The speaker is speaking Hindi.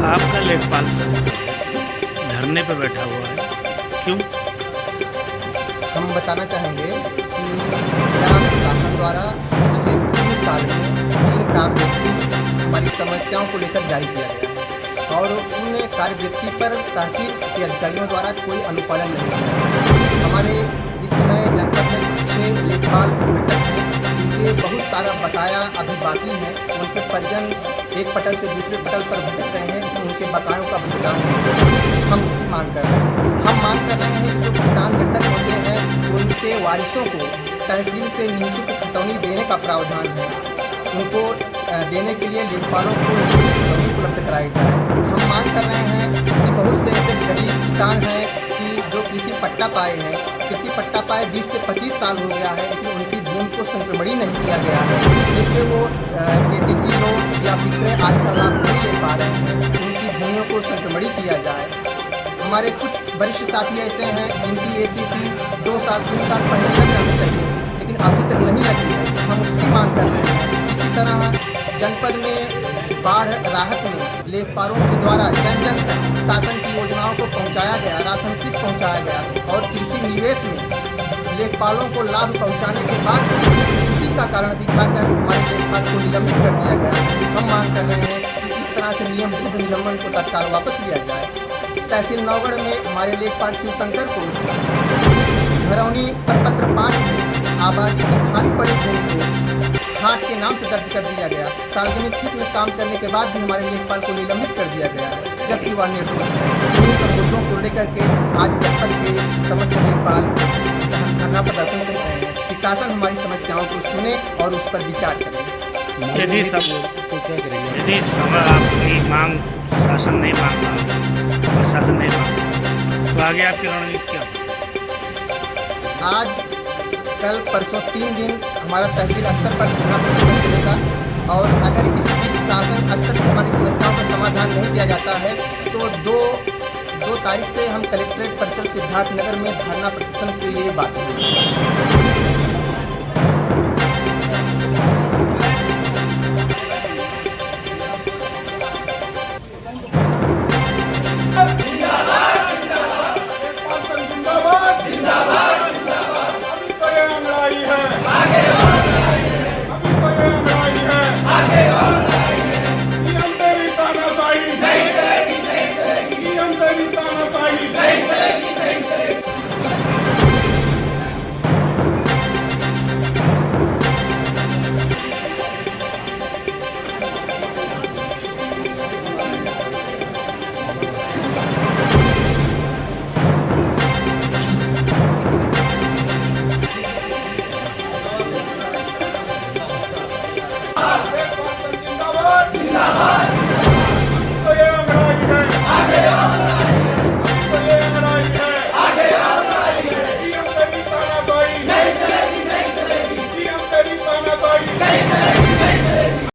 आपका लेखपाल संघ धरने पर बैठा हुआ है, क्यों? हम बताना चाहेंगे कि जिला प्रशासन द्वारा पिछले 3 साल में 3 कार्यवृत्ति हमारी समस्याओं को लेकर जारी किया गया है और उन कार्यवृत्ति पर तहसील के अधिकारियों द्वारा कोई अनुपालन नहीं किया। हमारे इस समय जनपद में 6 लेखपाल मृतक हैं, जिनके बहुत सारा बकाया अभी बाकी है। उनके परिजन एक पटल से दूसरे पटल पर भटक रहे हैं कि उनके बकायों का भुगतान नहीं। हम उसकी मांग कर रहे हैं। हम मांग कर रहे हैं कि जो किसान मृतक होते हैं उनके वारिसों को तहसील से निःशुल्क खतौनी देने का प्रावधान है। उनको देने के लिए लेखपालों को निःशुल्क खतौनी उपलब्ध कराई जाए। हम मांग कर रहे हैं कि बहुत से ऐसे गरीब किसान हैं कि जो कृषि पट्टा पाए हैं, कृषि पट्टा पाए 20 से 25 साल हो गया है, लेकिन उनकी भूमि को संक्रमणी नहीं किया गया है, जिससे वो केसीसी लोन या विक्रय आदि का लाभ नहीं ले पा रहे हैं। उनकी भूमियों को संक्रमणी किया जाए। हमारे कुछ वरिष्ठ साथी ऐसे हैं जिनकी एसीटी 2 साल 3 साल पहले लग जानी चाहिए थी, लेकिन अभी तक नहीं लगी है। हम उसकी मांग कर रहे हैं। इसी तरह जनपद में बाढ़ राहत में लेखपालों के द्वारा जन जन तक शासन की योजनाओं को पहुंचाया गया, राशन किट पहुंचाया गया और कृषि निवेश में लेखपालों को लाभ पहुंचाने के बाद उसी का कारण दिखाकर हमारे लेखपाल को निलंबित कर दिया गया। हम मांग कर रहे हैं कि इस तरह से नियम विरुद्ध निलंबन को तत्काल वापस लिया जाए। तहसील नौगढ़ में हमारे लेखपाल शिवशंकर को घरौनी प्रपत्र 5 में आबादी की खाली पड़ी भूमि को हाट के नाम से दर्ज कर दिया गया। सार्वजनिक हित में काम करने के बाद भी हमारे लेखपाल को निलंबित कर दिया गया है, जबकि वह निर्दोष है। इन्हीं सब मुद्दों को लेकर के आज जनपद के समस्त लेखपाल धरना प्रदर्शन कर रहे हैं कि शासन हमारी समस्याओं को सुने और उस पर विचार करे। यदि समय आपकी मांग शासन नहीं मान रहा, प्रशासन नहीं मान रहा, तो आगे आपकी रणनीति क्या? आज कल परसों 3 दिन हमारा तहसील स्तर पर धरना प्रदर्शन चलेगा और अगर इस बीच शासन स्तर से हमारी समस्याओं का समाधान नहीं किया जाता है तो 2 तारीख से हम कलेक्ट्रेट परिसर सिद्धार्थनगर में धरना प्रदर्शन के लिए बात करेंगे।